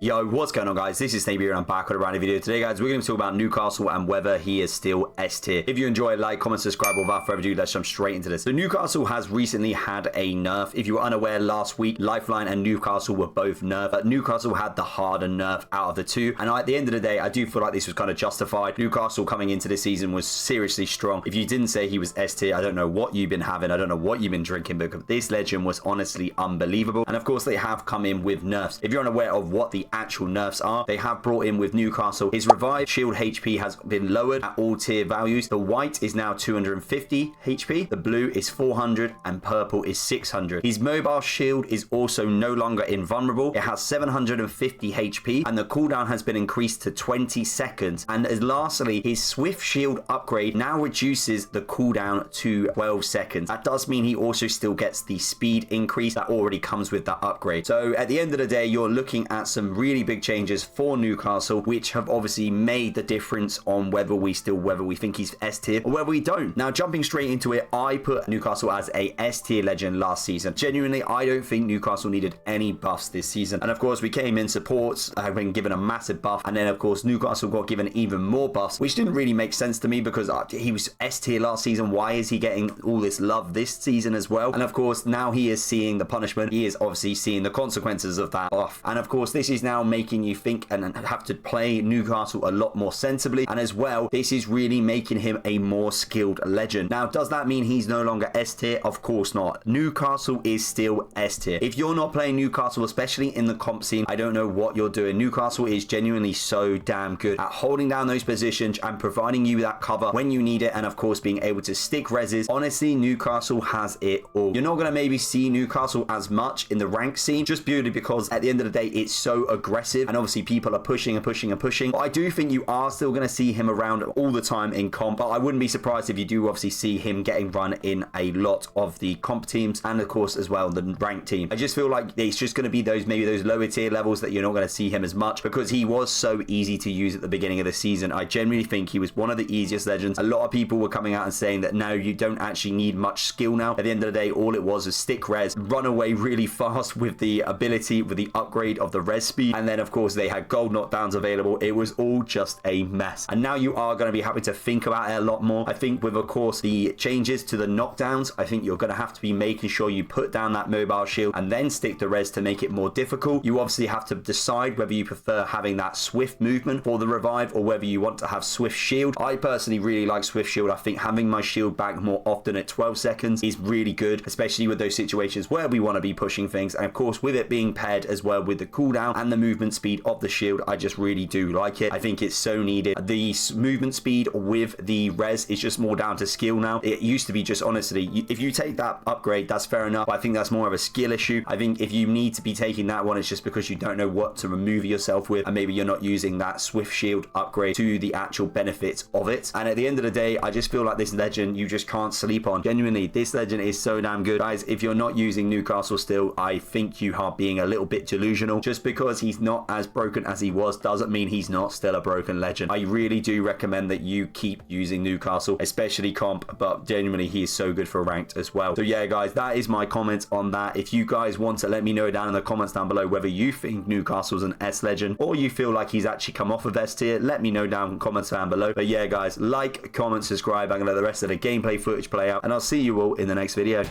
Yo, what's going on, guys? This is Snape here and I'm back with a brand new video. Today, guys, we're going to talk about Newcastle and whether he is still S tier. If you enjoy, like, comment, subscribe. Without further ado, let's jump straight into this. So Newcastle has recently had a nerf. If you were unaware, last week Lifeline and Newcastle were both nerfed, but Newcastle had the harder nerf out of the two. And at the end of the day, I do feel like this was kind of justified. Newcastle coming into this season was seriously strong. If you didn't say he was S tier, I don't know what you've been having. I don't know what you've been drinking, because this legend was honestly unbelievable. And of course, they have come in with nerfs. If you're unaware of what the actual nerfs are, they have brought in with Newcastle, his revived shield HP has been lowered at all tier values. The white is now 250 HP, the blue is 400, and purple is 600. His mobile shield is also no longer invulnerable. It has 750 HP, and the cooldown has been increased to 20 seconds. And lastly, his swift shield upgrade now reduces the cooldown to 12 seconds. That does mean he also still gets the speed increase that already comes with that upgrade. So at the end of the day, you're looking at some really big changes for Newcastle, which have obviously made the difference on whether we think he's S tier or whether we don't. Now, jumping straight into it, I put Newcastle as a S tier legend last season. Genuinely, I don't think Newcastle needed any buffs this season. And of course, we came in supports, have been given a massive buff, and then of course Newcastle got given even more buffs, which didn't really make sense to me because he was S tier last season. Why is he getting all this love this season as well? And of course, now he is seeing the punishment. He is obviously seeing the consequences of that buff. And of course, this is now making you think and have to play Newcastle a lot more sensibly. And as well, this is really making him a more skilled legend. Now, does that mean he's no longer S tier? Of course not. Newcastle is still S tier. If you're not playing Newcastle, especially in the comp scene, I don't know what you're doing. Newcastle is genuinely so damn good at holding down those positions and providing you that cover when you need it, and of course being able to stick reses. Honestly, Newcastle has it all. You're not going to maybe see Newcastle as much in the rank scene, just purely because at the end of the day, it's so aggressive and obviously people are pushing and pushing and pushing. But I do think you are still going to see him around all the time in comp, but I wouldn't be surprised if you do obviously see him getting run in a lot of the comp teams and of course as well the rank team. I just feel like it's just going to be those lower tier levels that you're not going to see him as much, because he was so easy to use at the beginning of the season. I genuinely think he was one of the easiest legends. A lot of people were coming out and saying that no, you don't actually need much skill now. At the end of the day, all it was stick res, run away really fast with the ability, with the upgrade of the res speed, and then of course they had gold knockdowns available. It was all just a mess, and now you are going to be having to think about it a lot more. I think with of course the changes to the knockdowns, I think you're going to have to be making sure you put down that mobile shield and then stick the res to make it more difficult. You obviously have to decide whether you prefer having that swift movement for the revive or whether you want to have swift shield. I personally really like swift shield. I think having my shield back more often at 12 seconds is really good, especially with those situations where we want to be pushing things. And of course, with it being paired as well with the cooldown and the movement speed of the shield, I just really do like it. I think it's so needed. The movement speed with the res is just more down to skill now. It used to be just honestly, if you take that upgrade, that's fair enough. But I think that's more of a skill issue. I think if you need to be taking that one, it's just because you don't know what to remove yourself with, and maybe you're not using that swift shield upgrade to the actual benefits of it. And at the end of the day, I just feel like this legend you just can't sleep on. Genuinely, this legend is so damn good. Guys, if you're not using Newcastle still, I think you are being a little bit delusional. Just because he's not as broken as he was doesn't mean he's not still a broken legend. I really do recommend that you keep using Newcastle, especially comp, but genuinely he is so good for ranked as well. So yeah, guys, that is my comments on that. If you guys want to let me know down in the comments down below whether you think Newcastle's an S legend or you feel like he's actually come off of S tier, let me know down in the comments down below. But yeah, guys, like, comment, subscribe. I'm gonna let the rest of the gameplay footage play out, and I'll see you all in the next video.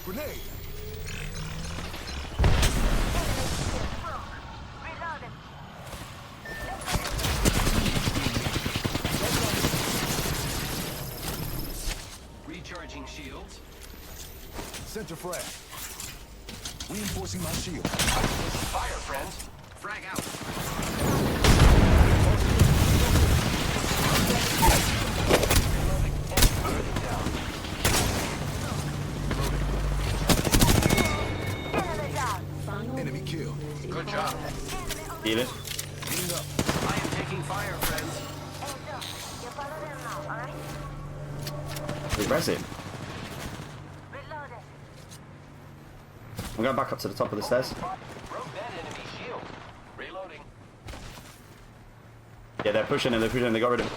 Grenade. Recharging shields. Center frag. Reinforcing my shield. Fire, friends. Frag out. Enemy killed. Good job. Heal it. Healing up. I am taking fire, friends. Regress it. I'm going back up to the top of the stairs. Broke that enemy shield. Reloading. Yeah, they're pushing him. They got rid of him.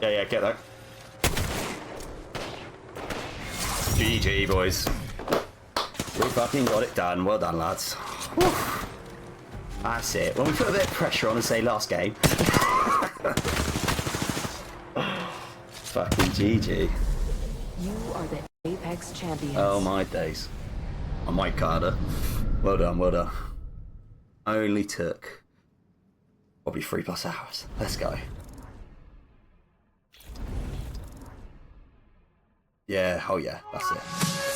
Yeah, get that. GG, boys. fucking got it done. Well done, lads. Whew. That's it. When we put a bit of pressure on and say last game. Fucking GG. You are the Apex champions. Oh my days. Oh my Carter. Well done, well done. Only took probably 3+ hours. Let's go. Yeah, oh yeah, that's it.